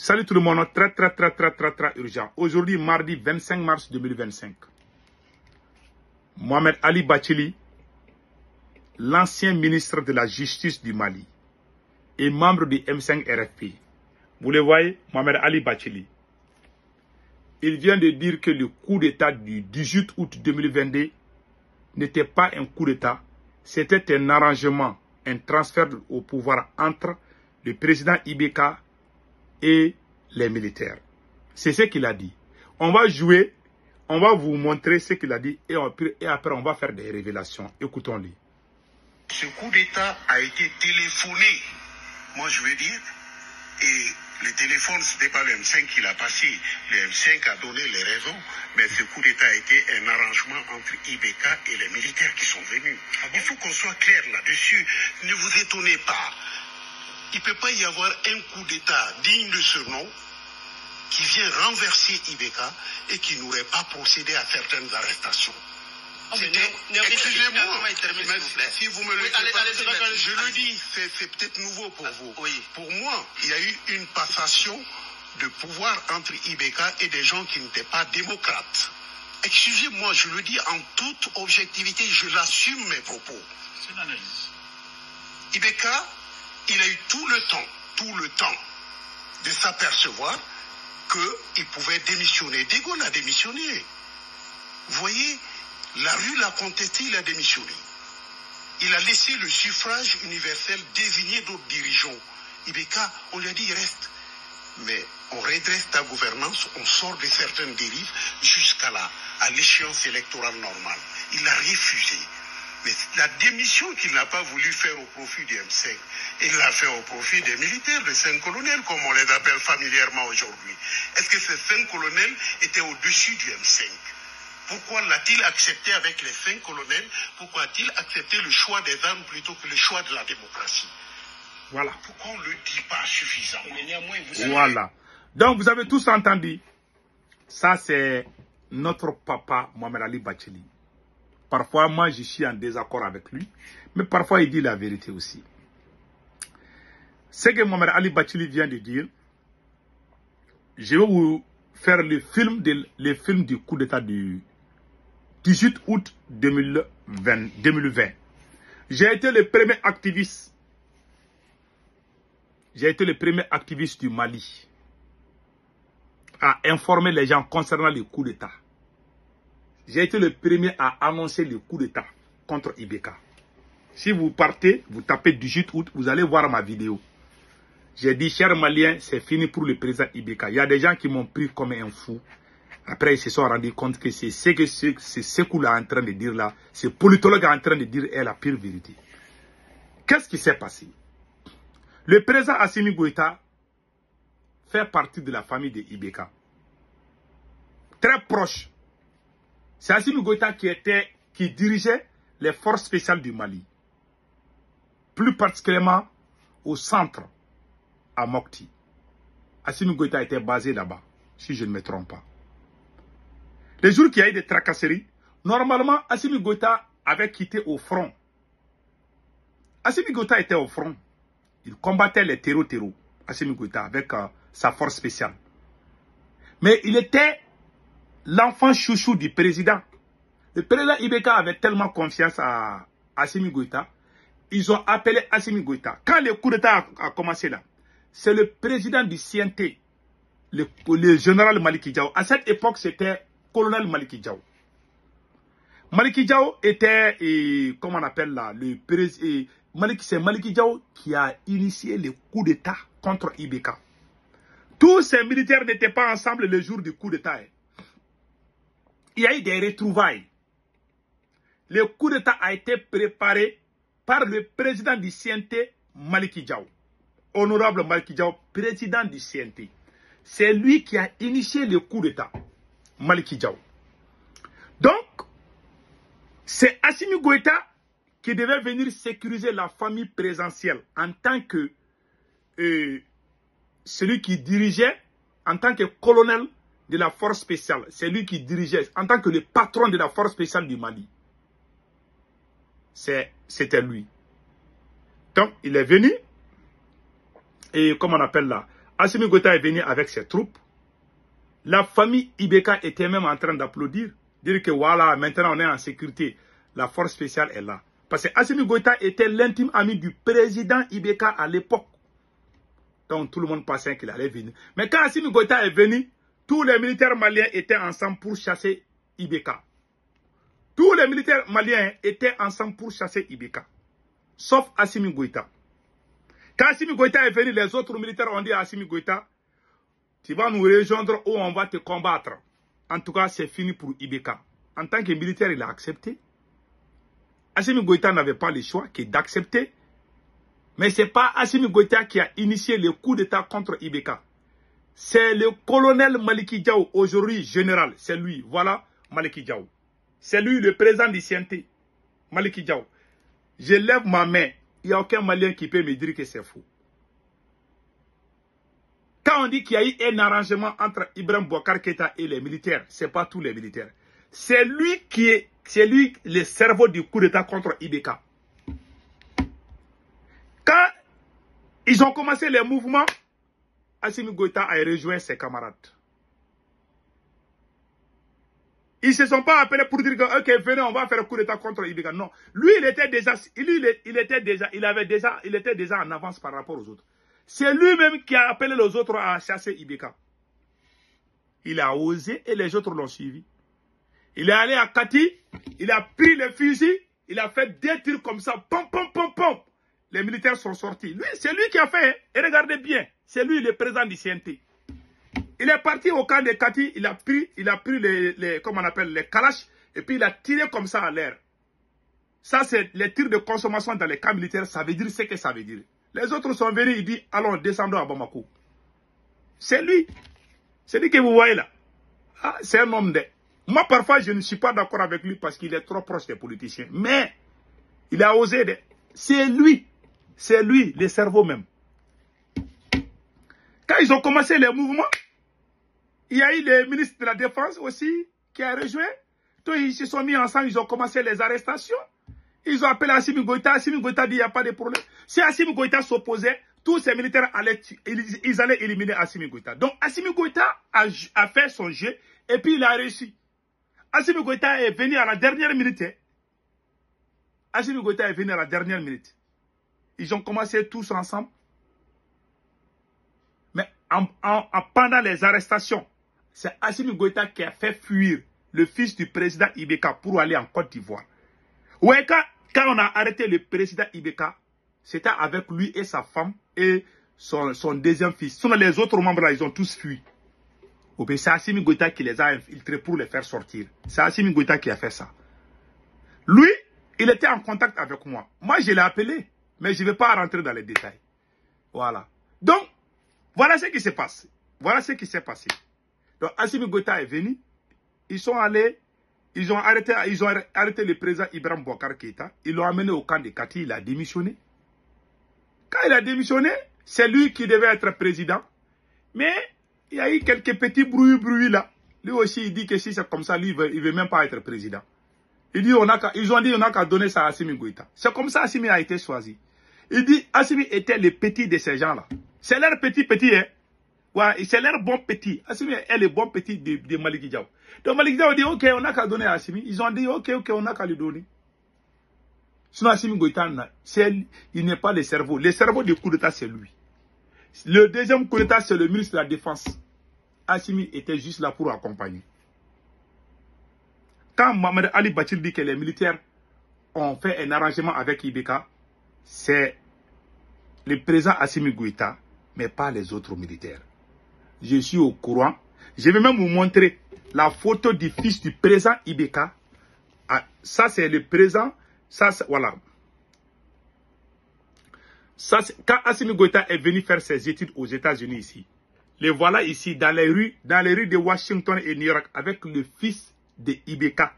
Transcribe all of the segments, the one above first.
Salut tout le monde, très urgent. Aujourd'hui, mardi 25 mars 2025. Mohamed Ali Bathily, l'ancien ministre de la Justice du Mali et membre du M5 RFP. Vous le voyez, Mohamed Ali Bathily. Il vient de dire que le coup d'État du 18 août 2022 n'était pas un coup d'État, c'était un arrangement, un transfert au pouvoir entre le président Ibeka et les militaires. C'est ce qu'il a dit. On va jouer, on va vous montrer ce qu'il a dit et après on va faire des révélations. Écoutons-les. Ce coup d'État a été téléphoné, moi je veux dire, et le téléphone, ce n'était pas le M5 qui l'a passé. Le M5 a donné les raisons, mais ce coup d'État a été un arrangement entre Ibeka et les militaires qui sont venus. Il faut qu'on soit clair là-dessus. Ne vous étonnez pas. Il ne peut pas y avoir un coup d'État digne de ce nom qui vient renverser Ibeka et qui n'aurait pas procédé à certaines arrestations. Excusez-moi, si vous me le dites, je le dis, c'est peut-être nouveau pour vous. Oui. Pour moi, il y a eu une passation de pouvoir entre Ibeka et des gens qui n'étaient pas démocrates. Excusez-moi, je le dis en toute objectivité, je l'assume mes propos. C'est une analyse. Ibeka, il a eu tout le temps de s'apercevoir qu'il pouvait démissionner. De Gaulle a démissionné. Vous voyez, la rue l'a contesté, il a démissionné. Il a laissé le suffrage universel désigner d'autres dirigeants. Ibeka, on lui a dit, il reste. Mais on redresse ta gouvernance, on sort de certaines dérives jusqu'à l'échéance électorale normale. Il a refusé. Mais la démission qu'il n'a pas voulu faire au profit du M5, il l'a fait au profit des militaires, des 5 colonels, comme on les appelle familièrement aujourd'hui. Est-ce que ces 5 colonels étaient au-dessus du M5? Pourquoi l'a-t-il accepté avec les 5 colonels? Pourquoi a-t-il accepté le choix des armes plutôt que le choix de la démocratie? Voilà. Pourquoi on ne le dit pas suffisamment? Voilà. Donc, vous avez tous entendu. Ça, c'est notre papa, Mohamed Ali Bathily. Parfois, moi, je suis en désaccord avec lui. Mais parfois, il dit la vérité aussi. Ce que Mohamed Ali Bathily vient de dire, je vais vous faire le film du coup d'État du 18 août 2020. J'ai été le premier activiste. J'ai été le premier activiste du Mali à informer les gens concernant le coup d'État. J'ai été le premier à annoncer le coup d'État contre Ibeka. Si vous partez, vous tapez 18 août, vous allez voir ma vidéo. J'ai dit, chers Maliens, c'est fini pour le président Ibeka. Il y a des gens qui m'ont pris comme un fou. Après, ils se sont rendus compte que c'est ce qu'on est en train de dire là. Ce politologue est en train de dire est la pire vérité. Qu'est-ce qui s'est passé? Le président Assimi Goïta fait partie de la famille de Ibeka. Très proche. C'est Assimi Goïta qui dirigeait les forces spéciales du Mali. Plus particulièrement au centre, à Mopti. Assimi Goïta était basé là-bas, si je ne me trompe pas. Les jours qu'il y a eu des tracasseries, normalement, Assimi Goïta avait quitté au front. Assimi Goïta était au front. Il combattait les terreaux, Assimi Goïta, avec sa force spéciale. Mais il était l'enfant chouchou du président. Le président Ibeka avait tellement confiance à Assimi Goïta, ils ont appelé Assimi Goïta. Quand le coup d'État a commencé là, c'est le président du CNT, le général Maliki Diao. À cette époque, c'était colonel Maliki Diao. Maliki Diao était, comment on appelle là, c'est Maliki Diao qui a initié le coup d'État contre Ibeka. Tous ces militaires n'étaient pas ensemble le jour du coup d'État. Il y a eu des retrouvailles. Le coup d'État a été préparé par le président du CNT, Maliki Diao. Honorable Maliki Diao, président du CNT. C'est lui qui a initié le coup d'État, Maliki Diao. Donc, c'est Assimi Goïta qui devait venir sécuriser la famille présidentielle en tant que celui qui dirigeait, en tant que colonel de la force spéciale. C'est lui qui dirigeait, en tant que le patron de la force spéciale du Mali. C'était lui. Donc, il est venu, et comme on appelle là, Assimi Goïta est venu avec ses troupes. La famille Ibeka était même en train d'applaudir. Dire que voilà, maintenant on est en sécurité. La force spéciale est là. Parce que Assimi Goïta était l'intime ami du président Ibeka à l'époque. Donc tout le monde pensait qu'il allait venir. Mais quand Assimi Goïta est venu, tous les militaires maliens étaient ensemble pour chasser Ibeka. Tous les militaires maliens étaient ensemble pour chasser Ibeka. Sauf Assimi Goïta. Quand Assimi Goïta est venu, les autres militaires ont dit à Assimi Goïta, tu vas nous rejoindre ou on va te combattre. En tout cas, c'est fini pour Ibeka. En tant que militaire, il a accepté. Assimi Goïta n'avait pas le choix que d'accepter. Mais ce n'est pas Assimi Goïta qui a initié le coup d'État contre Ibeka. C'est le colonel Maliki Diaw, aujourd'hui général. C'est lui. Voilà Maliki Diaw. C'est lui le président du CNT. Maliki Diaw. Je lève ma main. Il n'y a aucun Malien qui peut me dire que c'est faux. Quand on dit qu'il y a eu un arrangement entre Ibrahim Boubacar Keïta et les militaires, ce n'est pas tous les militaires. C'est lui qui est, le cerveau du coup d'État contre Ibeka. Quand ils ont commencé les mouvements, Assimi Goïta a rejoint ses camarades. Ils ne se sont pas appelés pour dire que, ok, venez, on va faire un coup d'État contre Ibeka. Non. Lui, il était déjà en avance par rapport aux autres. C'est lui-même qui a appelé les autres à chasser Ibeka. Il a osé et les autres l'ont suivi. Il est allé à Kati, il a pris le fusil, il a fait des tirs comme ça, pom, pom, pom, pom. Les militaires sont sortis. Lui, c'est lui qui a fait, hein. Et regardez bien, c'est lui le président du CNT. Il est parti au camp de Kati, il a pris comment on appelle, les kalash, et puis il a tiré comme ça à l'air. Ça, c'est les tirs de consommation dans les camps militaires, ça veut dire ce que ça veut dire. Les autres sont venus, il dit, allons, descendons à Bamako. C'est lui. C'est lui que vous voyez là. Ah, c'est un homme de... Moi, parfois, je ne suis pas d'accord avec lui parce qu'il est trop proche des politiciens. Mais, il a osé de... C'est lui. C'est lui, le cerveau même. Quand ils ont commencé les mouvements, il y a eu le ministre de la Défense aussi qui a rejoint. Donc, ils se sont mis ensemble, ils ont commencé les arrestations. Ils ont appelé Assimi Goïta. Assimi Goïta dit il n'y a pas de problème. Si Assimi Goïta s'opposait, tous ces militaires ils allaient éliminer Assimi Goïta. Donc Assimi Goïta a fait son jeu et puis il a réussi. Assimi Goïta est venu à la dernière minute. Assimi Goïta est venu à la dernière minute. Ils ont commencé tous ensemble. Mais pendant les arrestations, c'est Assimi Goïta qui a fait fuir le fils du président Ibeka pour aller en Côte d'Ivoire. Ouais, quand on a arrêté le président Ibeka, c'était avec lui et sa femme et son deuxième fils. Sinon, les autres membres là, ils ont tous fui. C'est Assimi Goïta qui les a infiltrés pour les faire sortir. C'est Assimi Goïta qui a fait ça. Lui, il était en contact avec moi. Moi, je l'ai appelé, mais je ne vais pas rentrer dans les détails. Voilà. Donc, voilà ce qui s'est passé. Voilà ce qui s'est passé. Donc, Assimi Goïta est venu. Ils sont allés. Ils ont arrêté le président Ibrahim Boubacar Keïta. Ils l'ont amené au camp de Kati. Il a démissionné. Quand il a démissionné, c'est lui qui devait être président. Mais il y a eu quelques petits bruits là. Lui aussi, il dit que si c'est comme ça, lui, il ne veut même pas être président. Ils ont dit on n'a qu'à donner ça à Assimi Goïta. C'est comme ça Assimi a été choisi. Il dit Assimi était le petit de ces gens-là. C'est leur petit, hein. Ouais, c'est leur bon petit. Assimi est le bon petit de Maliki Diaw. Donc Maliki Diaw dit ok, on n'a qu'à donner à Assimi. Ils ont dit ok, on n'a qu'à lui donner. Sinon Assimi Goïta, il n'est pas le cerveau. Le cerveau du coup d'État, c'est lui. Le deuxième coup d'État, c'est le ministre de la Défense. Assimi était juste là pour accompagner. Quand Mohamed Ali Bachir dit que les militaires ont fait un arrangement avec Ibeka, c'est le président Assimi Goïta, mais pas les autres militaires. Je suis au courant. Je vais même vous montrer la photo du fils du président Ibeka. Ah, ça, c'est le président. Ça, voilà. Ça, quand Assimi Goïta est venu faire ses études aux États-Unis ici, les voilà ici dans les rues de Washington et New York avec le fils de Ibeka,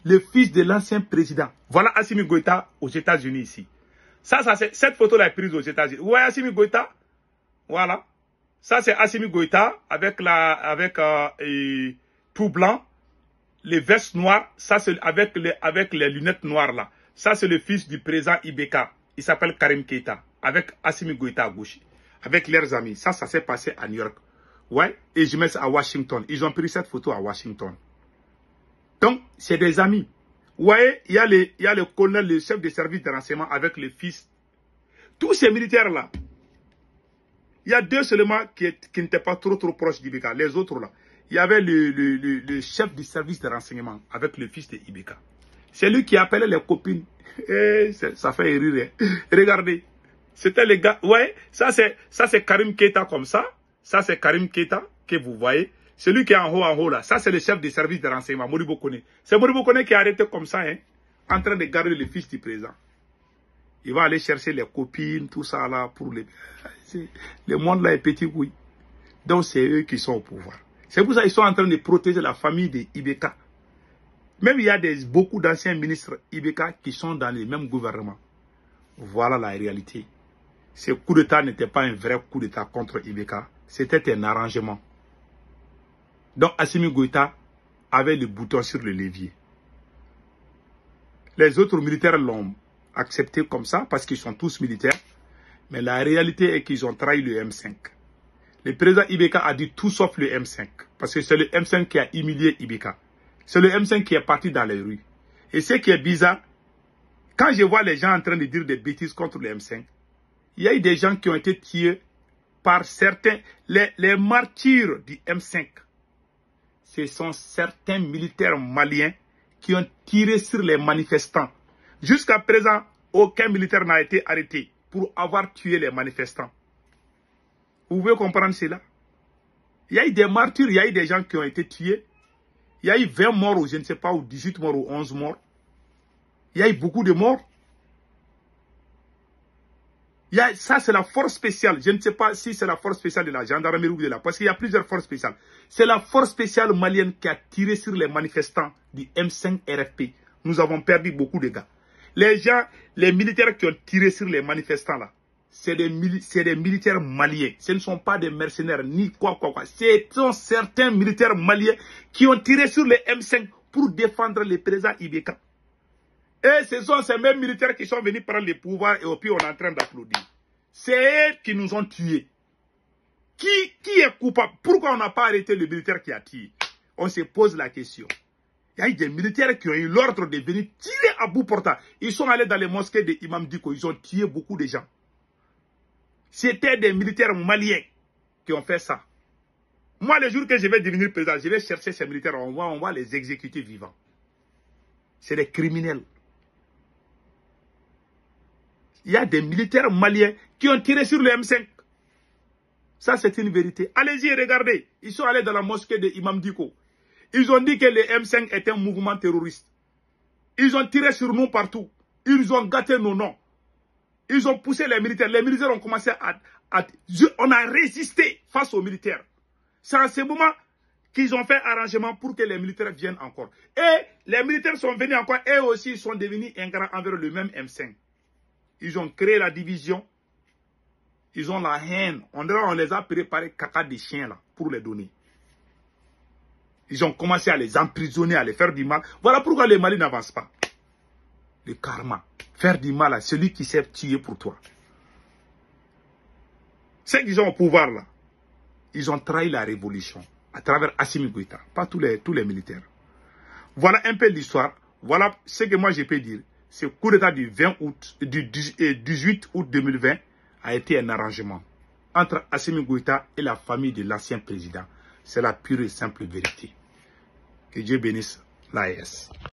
le fils de l'ancien président. Voilà Assimi Goïta aux États-Unis ici. Cette photo-là est prise aux États-Unis. Vous voyez Assimi Goïta? Voilà. Ça, c'est Assimi Goïta avec tout blanc, les vestes noires. Ça, c'est avec les lunettes noires là. Ça, c'est le fils du président Ibeka. Il s'appelle Karim Keïta, avec Assimi Goïta à gauche. avec leurs amis. Ça s'est passé à New York. Ouais, et je mets ça à Washington. Ils ont pris cette photo à Washington. Donc, c'est des amis. Ouais, il y a le colonel, le chef de service de renseignement avec le fils. Tous ces militaires-là, il y a deux seulement qui n'étaient pas trop proches d'Ibeka. Les autres là, il y avait le chef du service de renseignement avec le fils de Ibeka. C'est lui qui appelait les copines. Et ça fait rire. Regardez. C'était les gars. Ouais, ça c'est Karim Keita comme ça. Ça c'est Karim Keita que vous voyez. Celui qui est en haut là. Ça c'est le chef du service de renseignement, Modibo Kone. C'est Modibo Kone qui est arrêté comme ça, hein, en train de garder le fils du président. Il va aller chercher les copines, tout ça là, pour les... Le monde là est petit, oui. Donc c'est eux qui sont au pouvoir. C'est pour ça qu'ils sont en train de protéger la famille de Ibeka. Même il y a beaucoup d'anciens ministres Ibeka qui sont dans les mêmes gouvernements. Voilà la réalité. Ce coup d'État n'était pas un vrai coup d'État contre Ibeka. C'était un arrangement. Donc Assimi Goïta avait le bouton sur le levier. Les autres militaires l'ont accepté comme ça parce qu'ils sont tous militaires. Mais la réalité est qu'ils ont trahi le M5. Le président Ibeka a dit tout sauf le M5. Parce que c'est le M5 qui a humilié Ibeka. C'est le M5 qui est parti dans les rues. Et ce qui est bizarre, quand je vois les gens en train de dire des bêtises contre le M5, il y a eu des gens qui ont été tués par certains, les martyrs du M5. Ce sont certains militaires maliens qui ont tiré sur les manifestants. Jusqu'à présent, aucun militaire n'a été arrêté pour avoir tué les manifestants. Vous pouvez comprendre cela? Il y a eu des martyrs, il y a eu des gens qui ont été tués. Il y a eu 20 morts ou je ne sais pas, ou 18 morts ou 11 morts. Il y a eu beaucoup de morts. Ça, c'est la force spéciale. Je ne sais pas si c'est la force spéciale de la gendarmerie ou de la... Parce qu'il y a plusieurs forces spéciales. C'est la force spéciale malienne qui a tiré sur les manifestants du M5 RFP. Nous avons perdu beaucoup de gars. Les gens, les militaires qui ont tiré sur les manifestants là, c'est des militaires maliens. Ce ne sont pas des mercenaires ni quoi. Ce sont certains militaires maliens qui ont tiré sur les M5 pour défendre le président Ibeka. Et ce sont ces mêmes militaires qui sont venus prendre le pouvoir et puis on est en train d'applaudir. C'est eux qui nous ont tués. Qui est coupable? Pourquoi on n'a pas arrêté le militaire qui a tiré? On se pose la question. Il y a eu des militaires qui ont eu l'ordre de venir tirer à bout portant. Ils sont allés dans les mosquées de Imam Diko. Ils ont tué beaucoup de gens. C'était des militaires maliens qui ont fait ça. Moi, le jour que je vais devenir président, je vais chercher ces militaires. On va les exécuter vivants. C'est des criminels. Il y a des militaires maliens qui ont tiré sur le M5. Ça, c'est une vérité. Allez-y, regardez. Ils sont allés dans la mosquée de Imam Diko. Ils ont dit que le M5 est un mouvement terroriste. Ils ont tiré sur nous partout. Ils ont gâté nos noms. Ils ont poussé les militaires. Les militaires ont commencé on a résisté face aux militaires. C'est en ce moment qu'ils ont fait arrangement pour que les militaires viennent encore. Et les militaires sont venus encore. Et aussi, ils sont devenus ingrats envers le même M5. Ils ont créé la division. Ils ont la haine. On les a préparés caca des chiens là pour les donner. Ils ont commencé à les emprisonner, à les faire du mal. Voilà pourquoi le Mali n'avance pas. Le karma. Faire du mal à celui qui s'est tué pour toi. Ceux qui sont au pouvoir là, ils ont trahi la révolution à travers Assimi Goïta. Pas tous les militaires. Voilà un peu l'histoire. Voilà ce que moi je peux dire. Ce coup d'état du 18 août 2020 a été un arrangement entre Assimi Goïta et la famille de l'ancien président. C'est la pure et simple vérité. Que Dieu bénisse l'AES.